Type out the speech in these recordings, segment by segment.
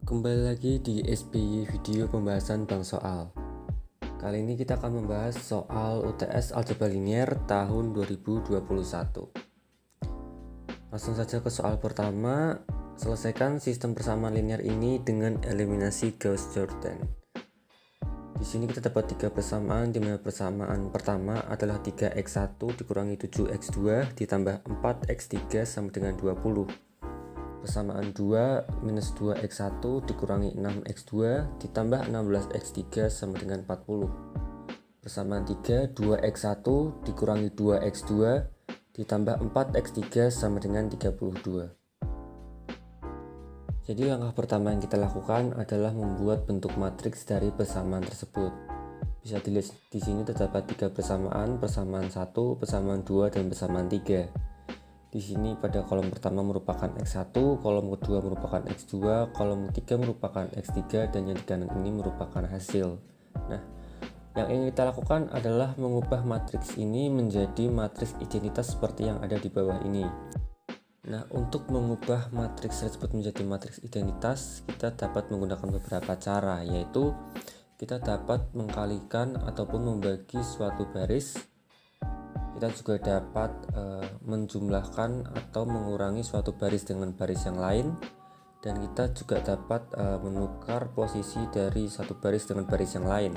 Kembali lagi di SBY Video Pembahasan Bank Soal. Kali ini kita akan membahas soal UTS Aljabar Linier tahun 2021. Langsung saja ke soal pertama. Selesaikan sistem persamaan linear ini dengan eliminasi Gauss-Jordan. Di sini kita dapat 3 persamaan, di mana persamaan pertama adalah 3x1 dikurangi 7x2 ditambah 4x3 sama dengan 20. Persamaan 2 minus 2x1 dikurangi 6x2 ditambah 16x3 sama dengan 40. Persamaan 3 2x1 dikurangi 2x2 ditambah 4x3 sama dengan 32. Jadi langkah pertama yang kita lakukan adalah membuat bentuk matriks dari persamaan tersebut. Bisa dilihat di sini terdapat 3 persamaan, persamaan 1, persamaan 2, dan persamaan 3. Di sini pada kolom pertama merupakan X1, kolom kedua merupakan X2, kolom ketiga merupakan X3, dan yang di kanan ini merupakan hasil. Nah, yang ingin kita lakukan adalah mengubah matriks ini menjadi matriks identitas seperti yang ada di bawah ini. Nah, untuk mengubah matriks tersebut menjadi matriks identitas, kita dapat menggunakan beberapa cara, yaitu kita dapat mengkalikan ataupun membagi suatu baris. Kita juga dapat menjumlahkan atau mengurangi suatu baris dengan baris yang lain, dan kita juga dapat menukar posisi dari satu baris dengan baris yang lain.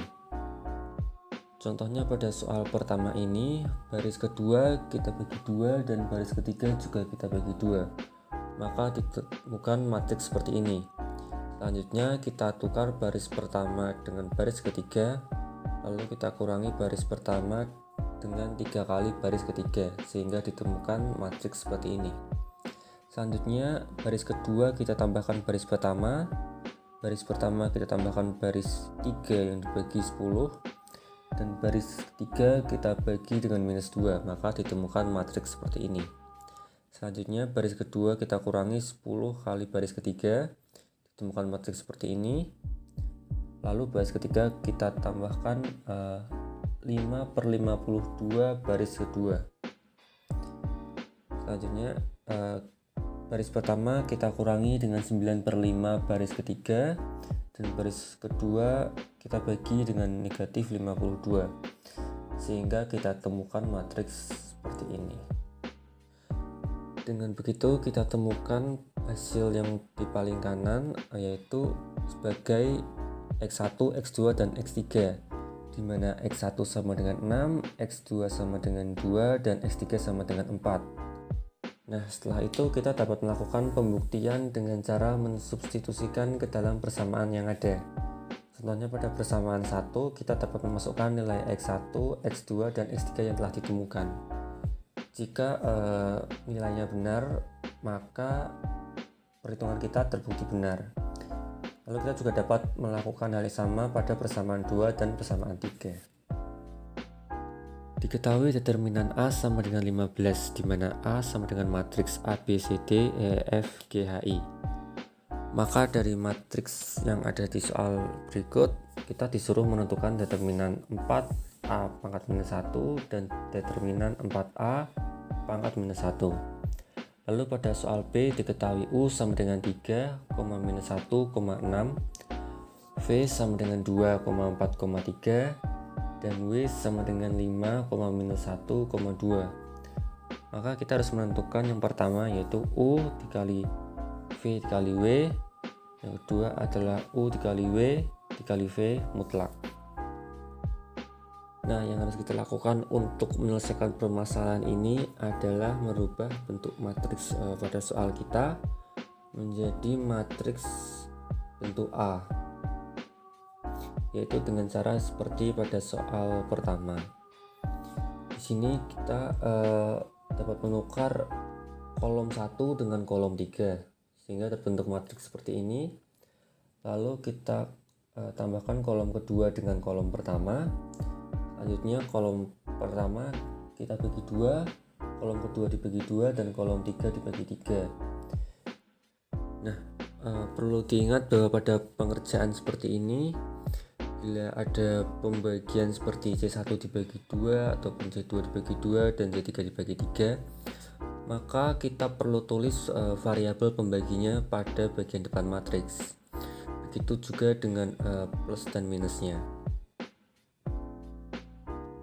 Contohnya pada soal pertama ini, baris kedua kita bagi 2 dan baris ketiga juga kita bagi 2, maka ditemukan matriks seperti ini. Selanjutnya kita tukar baris pertama dengan baris ketiga, lalu kita kurangi baris pertama dengan 3 kali baris ketiga sehingga ditemukan matriks seperti ini. Selanjutnya baris kedua kita tambahkan baris pertama kita tambahkan baris 3 yang dibagi 10, dan baris ketiga kita bagi dengan minus 2, maka ditemukan matriks seperti ini. Selanjutnya baris kedua kita kurangi 10 kali baris ketiga, ditemukan matriks seperti ini. Lalu baris ketiga kita tambahkan 5/52 baris kedua. Selanjutnya baris pertama kita kurangi dengan 9/5 baris ketiga, dan baris kedua kita bagi dengan negatif 52, sehingga kita temukan matriks seperti ini. Dengan begitu kita temukan hasil yang di paling kanan, yaitu sebagai X1, X2, dan X3, di mana X1 sama dengan 6, X2 sama dengan 2, dan X3 sama dengan 4. Nah, setelah itu kita dapat melakukan pembuktian dengan cara mensubstitusikan ke dalam persamaan yang ada. Contohnya pada persamaan 1 kita dapat memasukkan nilai X1, X2, dan X3 yang telah ditemukan. Jika nilainya benar, maka perhitungan kita terbukti benar. Lalu kita juga dapat melakukan hal yang sama pada persamaan 2 dan persamaan 3. Diketahui determinan A sama dengan 15, di mana A sama dengan matriks A, B, C, D, E, F, G, H, I. Maka dari matriks yang ada di soal berikut, kita disuruh menentukan determinan 4A pangkat minus 1 dan determinan 4A pangkat minus 1. Lalu pada soal B diketahui U sama dengan 3, minus 1,6, V sama dengan 2,4,3, dan W sama dengan 5, minus 1,2. Maka kita harus menentukan yang pertama, yaitu U dikali V dikali W. Yang kedua adalah U dikali W dikali V mutlak. Nah, yang harus kita lakukan untuk menyelesaikan permasalahan ini adalah merubah bentuk matriks pada soal kita menjadi matriks bentuk A, yaitu dengan cara seperti pada soal pertama. Di sini kita dapat menukar kolom 1 dengan kolom 3 sehingga terbentuk matriks seperti ini. Lalu kita tambahkan kolom kedua dengan kolom pertama. Selanjutnya kolom pertama kita bagi 2, kolom kedua dibagi 2, dan kolom 3 dibagi 3. Nah, perlu diingat bahwa pada pengerjaan seperti ini, bila ada pembagian seperti C1 dibagi 2 ataupun C2 dibagi 2 dan C3 dibagi 3, maka kita perlu tulis variabel pembaginya pada bagian depan matriks. begitu juga dengan plus dan minusnya.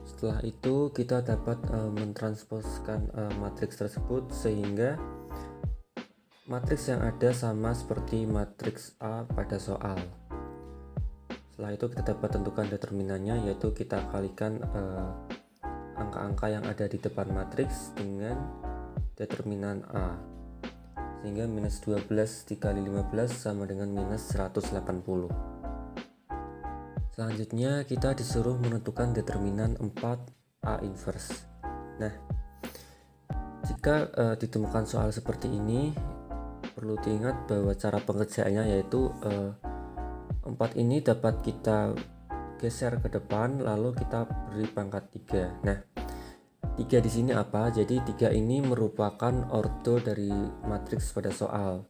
Setelah itu kita dapat mentransposkan matriks tersebut sehingga matriks yang ada sama seperti matriks A pada soal. Setelah itu kita dapat tentukan determinannya, yaitu kita kalikan angka-angka yang ada di depan matriks dengan determinan A, sehingga minus 12 dikali 15 sama dengan minus 180. Selanjutnya kita disuruh menentukan determinan 4A inverse. Nah, jika ditemukan soal seperti ini, perlu diingat bahwa cara pengerjaannya yaitu 4 ini dapat kita geser ke depan lalu kita beri pangkat 3. Nah, 3 di sini apa? Jadi 3 ini merupakan ordo dari matriks pada soal.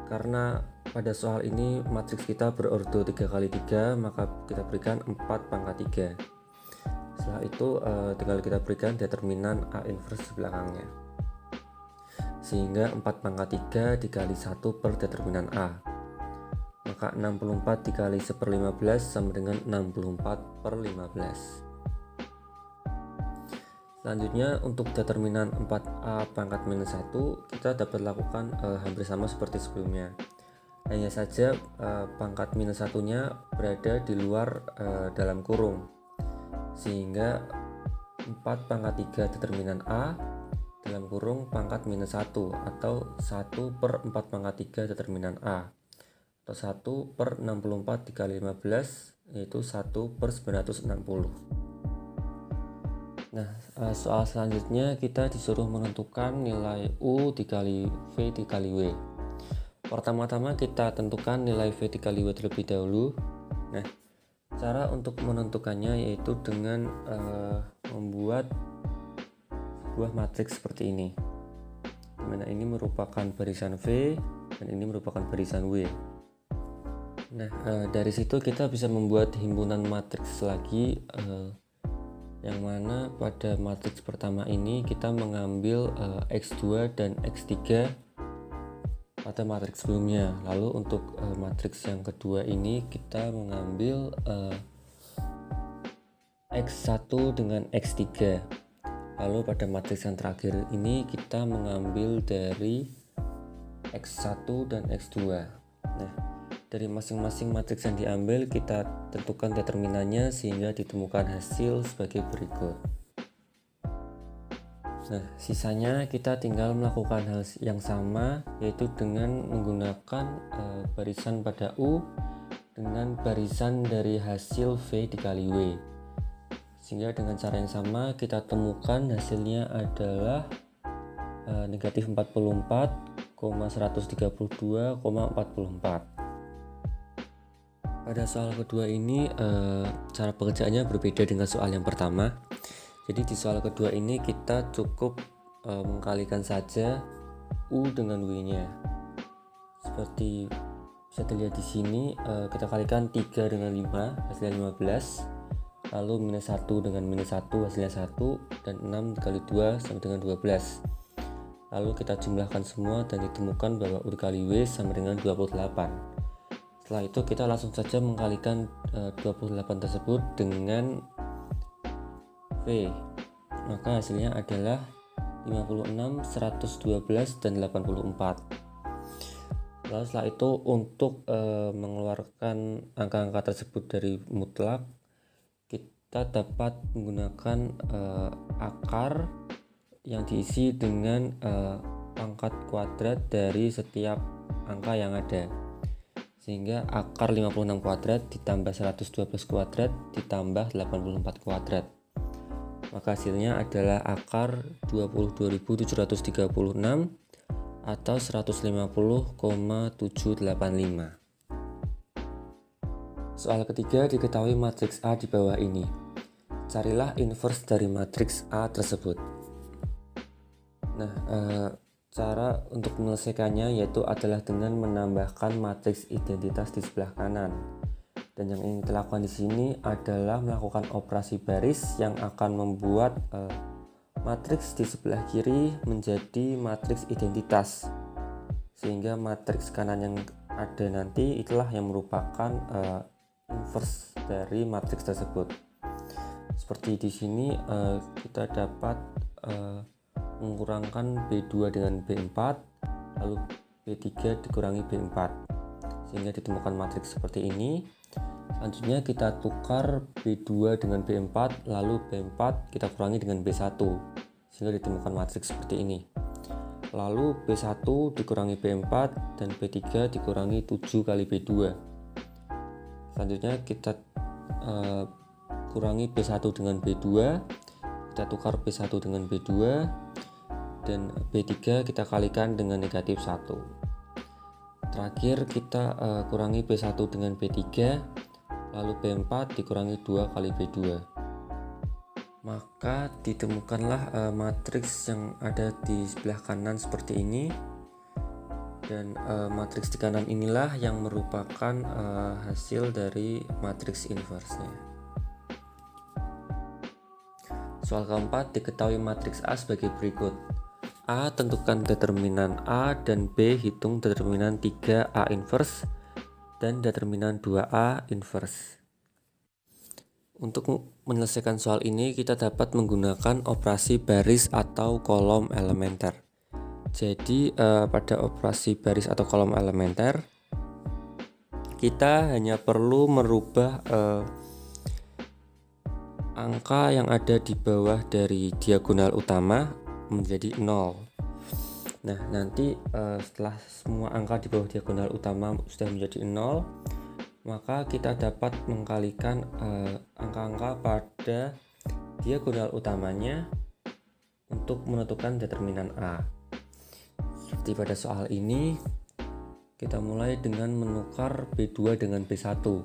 Karena pada soal ini matriks kita berordo 3 kali 3, maka kita berikan 4 pangkat 3. Setelah itu tinggal kita berikan determinan A inverse belakangnya. Sehingga 4 pangkat 3 dikali 1 per determinan A. Maka 64 dikali 1/15 sama dengan 64/15. Selanjutnya untuk determinan 4A pangkat minus 1 kita dapat lakukan hampir sama seperti sebelumnya. Hanya saja pangkat minus 1-nya berada di luar dalam kurung. Sehingga 4 pangkat 3 determinan A dalam kurung pangkat minus 1 atau 1 per 4 pangkat 3 determinan A. Atau 1 per 64 dikali 15 yaitu 1 per 960. Nah, soal selanjutnya kita disuruh menentukan nilai U dikali V dikali W. Pertama-tama kita tentukan nilai V dikali W terlebih dahulu. Nah, cara untuk menentukannya yaitu dengan membuat sebuah matriks seperti ini, dimana ini merupakan barisan V dan ini merupakan barisan W. Nah, dari situ kita bisa membuat himpunan matriks lagi, yang mana pada matriks pertama ini kita mengambil X2 dan X3 pada matriks sebelumnya. Lalu untuk matriks yang kedua ini kita mengambil X1 dengan X3. Lalu pada matriks yang terakhir ini kita mengambil dari X1 dan X2. Nah, dari masing-masing matriks yang diambil kita tentukan determinannya sehingga ditemukan hasil sebagai berikut. Nah, sisanya kita tinggal melakukan hal yang sama, yaitu dengan menggunakan barisan pada U dengan barisan dari hasil V dikali W. Sehingga dengan cara yang sama kita temukan hasilnya adalah negatif 44,132,44. Pada soal kedua ini cara pengerjaannya berbeda dengan soal yang pertama. Jadi di soal kedua ini kita cukup mengkalikan saja U dengan W-nya. Seperti bisa dilihat di sini, kita kalikan 3 dengan 5 hasilnya 15. Lalu minus 1 dengan minus 1 hasilnya 1, dan 6 dikali 2 sama dengan 12. Lalu kita jumlahkan semua dan ditemukan bahwa U dikali W sama dengan 28. Setelah itu kita langsung saja mengkalikan 28 tersebut dengan V. Maka hasilnya adalah 56, 112, dan 84. Lalu setelah itu untuk mengeluarkan angka-angka tersebut dari mutlak, kita dapat menggunakan akar yang diisi dengan pangkat kuadrat dari setiap angka yang ada. Sehingga akar 56 kuadrat ditambah 112 kuadrat ditambah 84 kuadrat. Maka hasilnya adalah akar 22.736 atau 150,785. Soal ketiga, diketahui matriks A di bawah ini. Carilah inverse dari matriks A tersebut. Nah, cara untuk menyelesaikannya yaitu adalah dengan menambahkan matriks identitas di sebelah kanan. Dan yang ingin kita lakukan di sini adalah melakukan operasi baris yang akan membuat matriks di sebelah kiri menjadi matriks identitas. Sehingga matriks kanan yang ada nanti itulah yang merupakan inverse dari matriks tersebut. Seperti di sini kita dapat mengurangkan B2 dengan B4, lalu B3 dikurangi B4, sehingga ditemukan matriks seperti ini. Selanjutnya kita tukar B2 dengan B4, lalu B4 kita kurangi dengan B1, sehingga ditemukan matriks seperti ini. Lalu B1 dikurangi B4 dan B3 dikurangi 7 kali B2. Selanjutnya kita kurangi B1 dengan B2, kita tukar B1 dengan B2, dan B3 kita kalikan dengan negatif 1. Terakhir kita kurangi B1 dengan B3, lalu B4 dikurangi 2 kali B2. Maka ditemukanlah matriks yang ada di sebelah kanan seperti ini, dan matriks di kanan inilah yang merupakan hasil dari matriks inversnya. Soal keempat, diketahui matriks A sebagai berikut. A, tentukan determinan A, dan B, hitung determinan 3A inverse dan determinan 2A inverse. Untuk menyelesaikan soal ini, kita dapat menggunakan operasi baris atau kolom elementer. Jadi pada operasi baris atau kolom elementer, kita hanya perlu merubah angka yang ada di bawah dari diagonal utama menjadi 0. Nah, nanti setelah semua angka di bawah diagonal utama sudah menjadi 0, maka kita dapat mengkalikan angka-angka pada diagonal utamanya untuk menentukan determinan A. Seperti pada soal ini, kita mulai dengan menukar B2 dengan B1,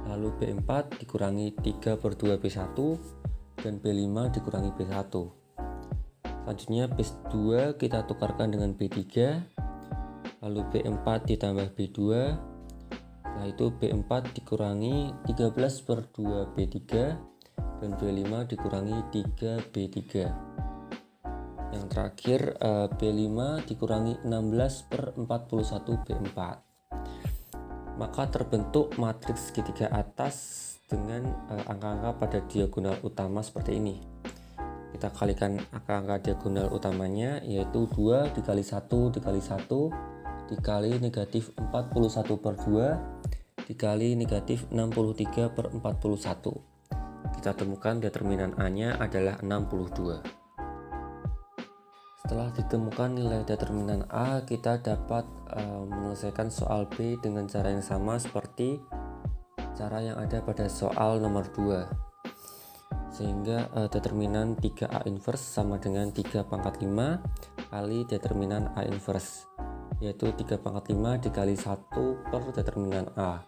lalu B4 dikurangi 3/2 B1 dan B5 dikurangi B1. Selanjutnya B2 kita tukarkan dengan B3, lalu B4 ditambah B2, setelah itu B4 dikurangi 13/2 B3 dan B5 dikurangi 3B3. Yang terakhir B5 dikurangi 16/41 B4. Maka terbentuk matriks segitiga atas dengan angka-angka pada diagonal utama seperti ini. Kita kalikan angka-angka diagonal utamanya, yaitu 2 dikali 1 dikali 1 dikali negatif 41/2 dikali negatif 63/41. Kita temukan determinan A nya adalah 62. Setelah ditemukan nilai determinan A, kita dapat menyelesaikan soal B dengan cara yang sama seperti cara yang ada pada soal nomor 2. Sehingga determinan 3A inverse sama dengan 3/5 kali determinan A inverse, yaitu 3/5 dikali 1 per determinan A,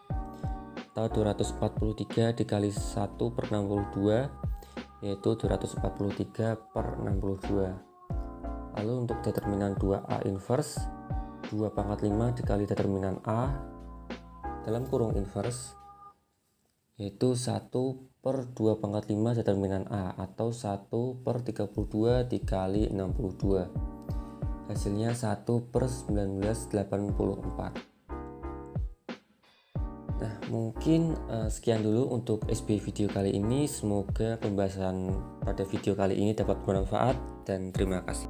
atau 243 dikali 1/62, yaitu 243/62. Lalu untuk determinan 2A inverse, 2/5 dikali determinan A dalam kurung inverse, yaitu 1/2/5 determinan A, atau 1/32 dikali 62. Hasilnya 1/1984. Nah, mungkin sekian dulu untuk SB video kali ini. Semoga pembahasan pada video kali ini dapat bermanfaat, dan terima kasih.